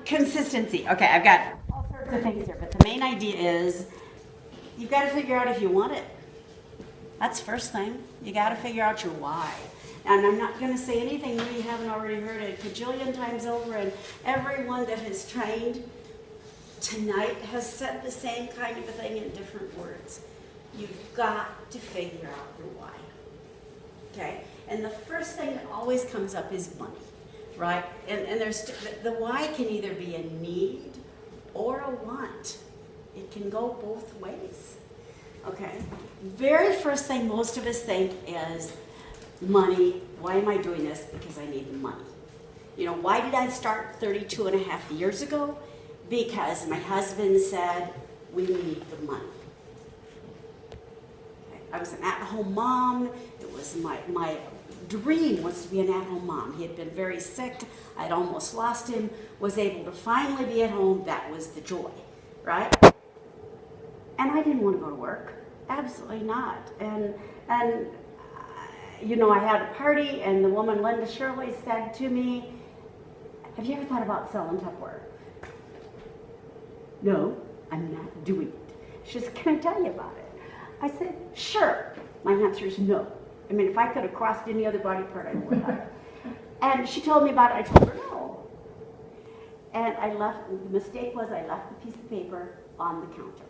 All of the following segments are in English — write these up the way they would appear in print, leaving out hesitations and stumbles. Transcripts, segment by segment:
Consistency. Okay, I've got all sorts of things here, but the main idea is you've got to figure out if you want it. That's the first thing. You got to figure out your why. And I'm not going to say anything new you haven't already heard it a cajillion times over, and everyone that has trained tonight has said the same kind of a thing in different words. You've got to figure out your why. Okay? And the first thing that always comes up is money, right? And there's the why can either be a need or a want. It can go both ways. Okay? Very first thing most of us think is money. Why am I doing this? Because I need the money. You know, why did I start 32 and a half years ago? Because my husband said, we need the money. Okay. I was an at-home mom. It was my dream was to be an at-home mom. He had been very sick. I'd almost lost him. Was able to finally be at home. That was the joy, right? And I didn't want to go to work. Absolutely not. And you know, I had a party, and the woman, Linda Shirley, said to me, have you ever thought about selling Tupperware? No, I'm not doing it. She says, can I tell you about it? I said, sure. My answer is no. I mean, if I could have crossed any other body part, I would have. And she told me about it. I told her no. And I left, the mistake was I left the piece of paper on the counter.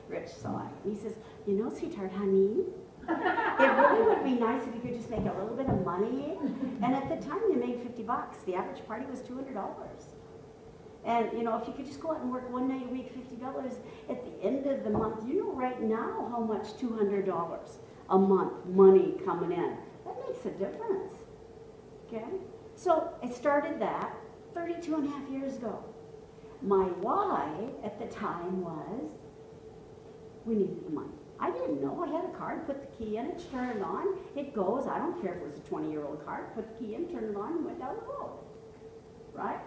Rich saw it. And he says, you know, sweetheart, honey, it really would be nice if you could just make a little bit of money. And at the time, you made $50. The average party was $200. And, you know, if you could just go out and work one night a week, $50, at the end of the month, you know right now how much $200 a month money coming in. That makes a difference, okay? So I started that 32 and a half years ago. My why at the time was we needed the money. I didn't know. I had a card, put the key in it, turn it on, it goes. I don't care if it was a 20-year-old card, put the key in, turn it on, and went down the road, right?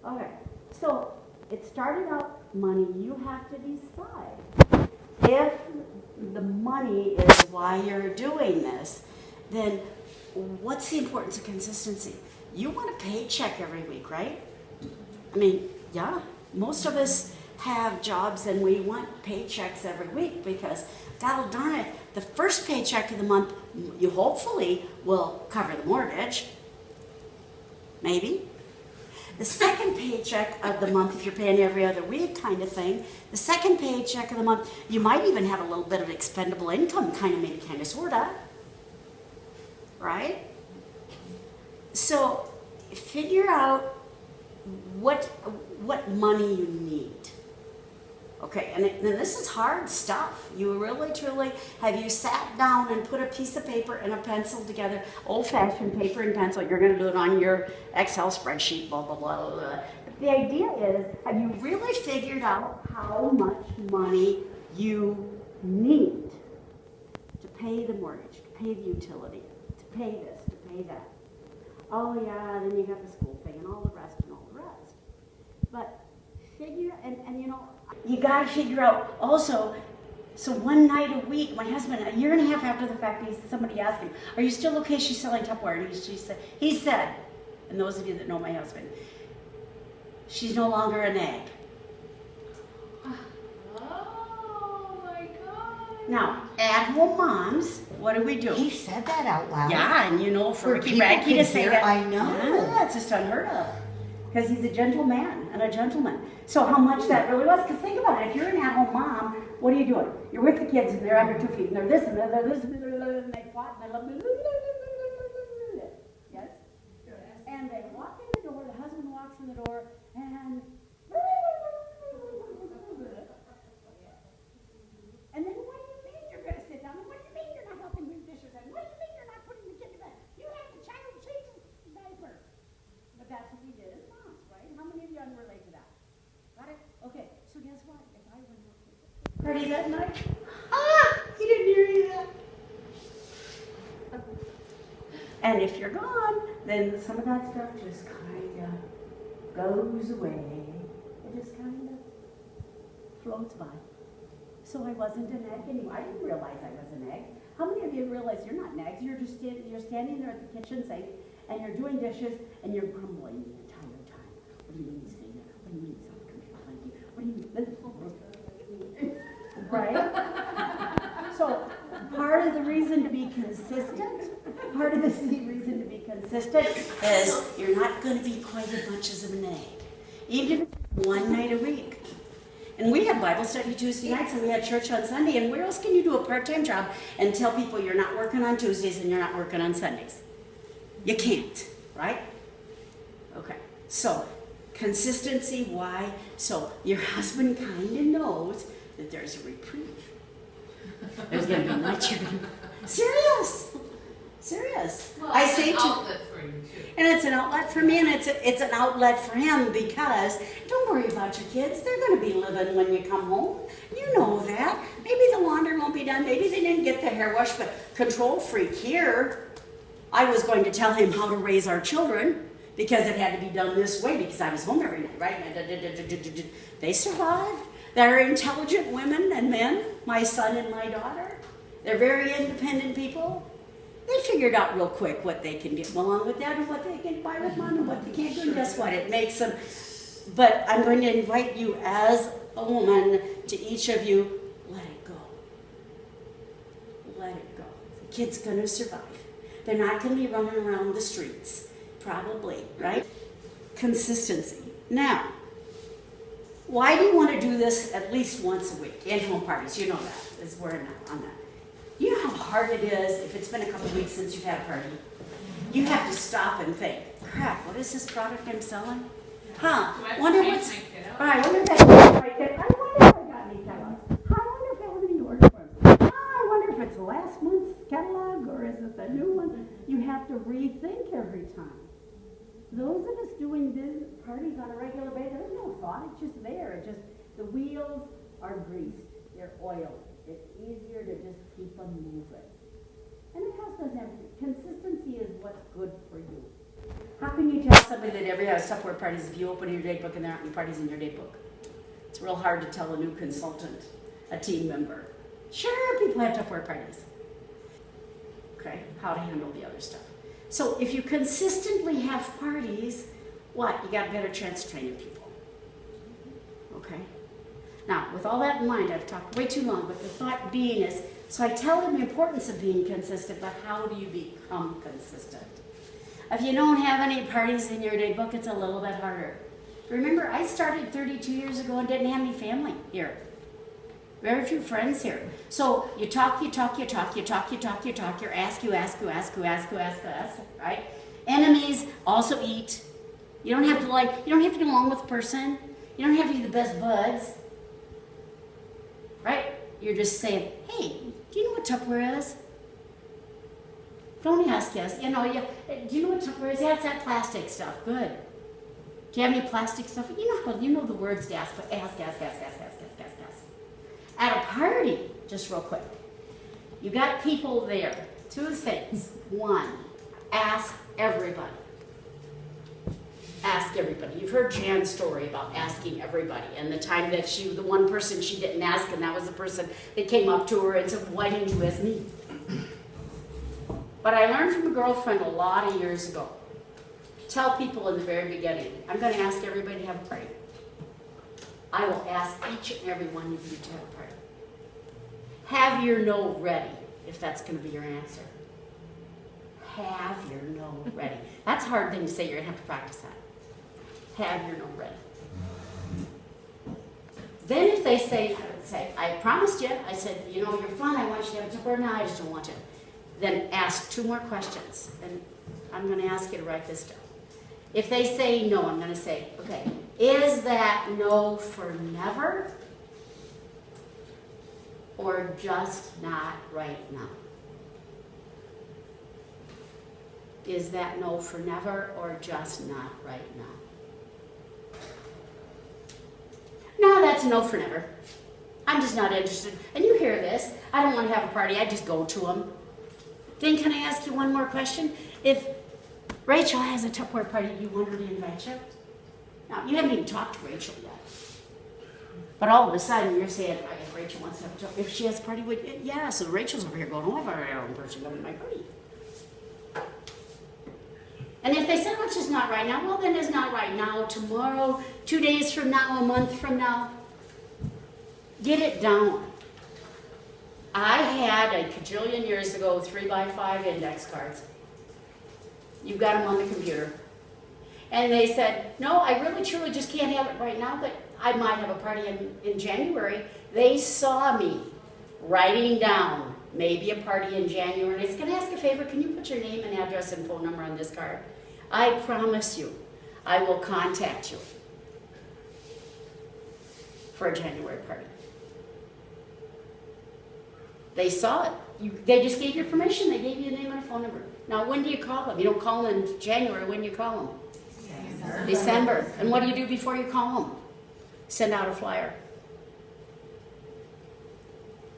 Okay, so it started out money. You have to decide. If the money is why you're doing this, then what's the importance of consistency? You want a paycheck every week, right? I mean, yeah, most of us have jobs and we want paychecks every week because, God darn it, the first paycheck of the month, you hopefully will cover the mortgage, maybe. The second paycheck of the month, if you're paying every other week kind of thing, the second paycheck of the month, you might even have a little bit of expendable income, kind of, maybe, kind of, sort of, right? So figure out what money you need. Okay, and this is hard stuff. You really, truly, have you sat down and put a piece of paper and a pencil together, old-fashioned paper and pencil, you're going to do it on your Excel spreadsheet, blah, blah, blah, blah, blah. But the idea is, have you really figured out how much money you need to pay the mortgage, to pay the utility, to pay this, to pay that? Oh yeah, then you got the school thing and all the rest and all the rest. But figure, and you know, you got to figure out also, so one night a week, my husband, a year and a half after the fact, somebody asked him, are you still okay? She's selling Tupperware. And he said, and those of you that know my husband, she's no longer an egg. Oh my God. Now, at-home moms, what do we do? He said that out loud. Yeah, and you know, for Ricky people Radke to say hear, that, I know. yeah, it's just unheard of. Because he's a gentleman and a gentleman. So how much that really was, because think about it, if you're an at-home mom, what are you doing? You're with the kids and they're under 2 feet and they're this and they're this and they fought and they love yes? And they walk in the door, the husband walks in the door and and then what do you mean you're going to sit down? And what do you mean you're not helping with dishes? And what do you mean you're not putting the kid to bed? You have the child change his diaper. But that's what we did as moms, right? How many of you relate to that? Got it? Okay, so guess what? If I went out to the party that night, he didn't hear you that. And if you're gone, then some of that stuff just kind of goes away. It just kind of floats by. So I wasn't an egg anymore. I didn't realize I was an egg. How many of you realize you're not an egg? You're just you're standing there at the kitchen sink and you're doing dishes and you're grumbling the entire time. What do you mean these consistent. Part of the reason to be consistent is you're not going to be quite as much as an egg. Even if it's one night a week. And we have Bible study Tuesday nights and we had church on Sunday, and where else can you do a part-time job and tell people you're not working on Tuesdays and you're not working on Sundays? You can't, right? Okay, so consistency, why? So your husband kind of knows that there's a reprieve. There's going to be much of Serious. Well, I it's say an to, outlet for you too. and it's an outlet for me, and it's an outlet for him, because don't worry about your kids. They're going to be living when you come home. You know that. Maybe the laundry won't be done. Maybe they didn't get the hair washed, but control freak here. I was going to tell him how to raise our children because it had to be done this way because I was home every night, right? They survived. They're intelligent women and men, my son and my daughter. They're very independent people. They figured out real quick what they can get along with that and what they can buy with mom and what they can't do. And guess what? It makes them. But I'm going to invite you as a woman, to each of you, let it go. Let it go. The kid's going to survive. They're not going to be running around the streets, probably, right? Consistency. Now, why do you want to do this at least once a week? In-home parties, you know that, is where I'm at. You know how hard it is if it's been a couple of weeks since you've had a party? You have to stop and think, crap, what is this product I'm selling? Huh, wonder what's, I wonder if that's right there. I wonder if I got any Kellogg's. I wonder if I have any orders for them. I wonder if it's last month's catalog or is it the new one? You have to rethink every time. Those of us doing these parties on a regular basis, there's no thought, it's just there. It just, the wheels are greased, they're oiled. It's easier to just keep them moving. And it has to have, consistency is what's good for you. How can you tell somebody that every house Tupperware parties if you open your date book and there aren't any parties in your date book? It's real hard to tell a new consultant, a team member. Sure, people have Tupperware parties. Okay, how to handle the other stuff. So if you consistently have parties, what? You got a better chance of training people. Okay? Now, with all that in mind, I've talked way too long, but the thought being is, so I tell them the importance of being consistent, but how do you become consistent? If you don't have any parties in your day book, it's a little bit harder. Remember, I started 32 years ago and didn't have any family here. Very few friends here. So you talk, you ask, right? Enemies also eat. You don't have to get along with the person. You don't have to be the best buds. Right? You're just saying, hey, do you know what Tupperware is? Don't ask yes. Do you know what Tupperware is? Yeah, it's that plastic stuff. Good. Do you have any plastic stuff? You know the words to ask, but ask. At a party, just real quick, you got people there. Two things. One, ask everybody. Ask everybody. You've heard Jan's story about asking everybody and the time that the one person she didn't ask, and that was the person that came up to her and said, why didn't you ask me? But I learned from a girlfriend a lot of years ago. Tell people in the very beginning, I'm going to ask everybody to have a party. I will ask each and every one of you to have a party. Have your no ready, if that's going to be your answer. Have your no ready. That's a hard thing to say. You're going to have to practice that. Have your no ready. Then if they say, I promised you, I said, you're fun, I want you to have a Tupperware. No, I just don't want to. Then ask two more questions. And I'm going to ask you to write this down. If they say no, I'm going to say, okay, is that no for never? Or just not right now? Is that no for never or just not right now? No, that's a no for never. I'm just not interested. And you hear this. I don't want to have a party. I just go to them. Then can I ask you one more question? If Rachel has a Tupperware party, you want her to invite you? Now, you haven't even talked to Rachel yet. But all of a sudden, you're saying, if Rachel wants to have a Tupperware, if she has a party, yeah, so Rachel's over here going, oh, I've already had one person come to my party. And if they said, well, it's just not right now, well, then it's not right now, tomorrow, 2 days from now, a month from now. Get it down. I had a cajillion years ago 3x5 index cards. You've got them on the computer. And they said, no, I really truly just can't have it right now, but I might have a party in January. They saw me writing down maybe a party in January. And I said, can I ask a favor? Can you put your name and address and phone number on this card? I promise you, I will contact you for a January party. They saw it. They just gave you permission. They gave you a name and a phone number. Now, when do you call them? You don't call them in January. When do you call them? December. And what do you do before you call them? Send out a flyer.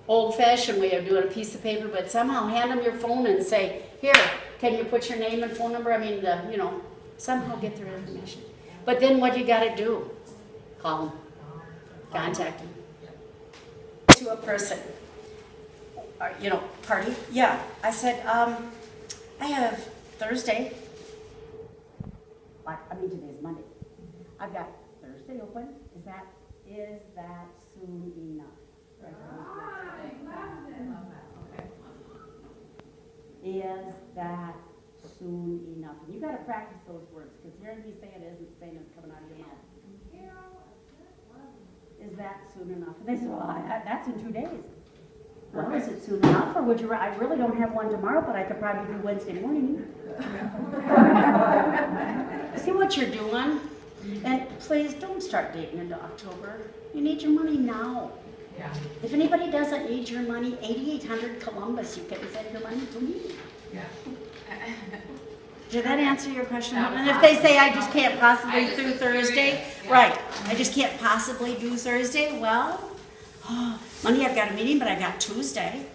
Old-fashioned way of doing a piece of paper, but somehow hand them your phone and say, here, can you put your name and phone number? I mean, somehow get their information. But then what you got to do? Call them. Contact them. To a person. Party? Yeah. I said, I have Thursday. Today's Monday. I've got Thursday open. Is that soon enough? Is that soon enough? And you got to practice those words, because hearing me say it isn't saying it's coming out of your mouth. Is that soon enough? And they said, well, that's in 2 days. Well, is it soon enough, or would you? I really don't have one tomorrow, but I could probably do Wednesday morning. See what you're doing? And please don't start dating into October. You need your money now. Yeah. If anybody doesn't need your money, 8800 Columbus, you can send your money to me. Yeah. Did that answer your question? And if they say I just can't possibly do Thursday, yeah. Right, I just can't possibly do Thursday, well, Monday I've got a meeting, but I got Tuesday.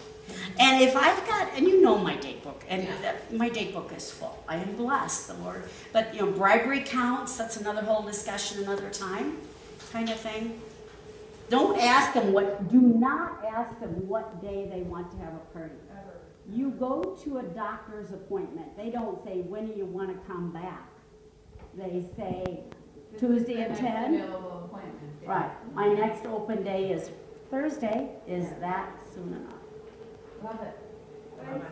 And if I've got, and you know my date book, and my date book is full. I am blessed, the Lord. But, bribery counts, that's another whole discussion another time, kind of thing. Do not ask them what day they want to have a party. Ever. You go to a doctor's appointment. They don't say, when do you want to come back? They say, Tuesday at 10. Available appointment. Yeah. Right. My next open day is Thursday. Is that soon enough? Love it. Love it.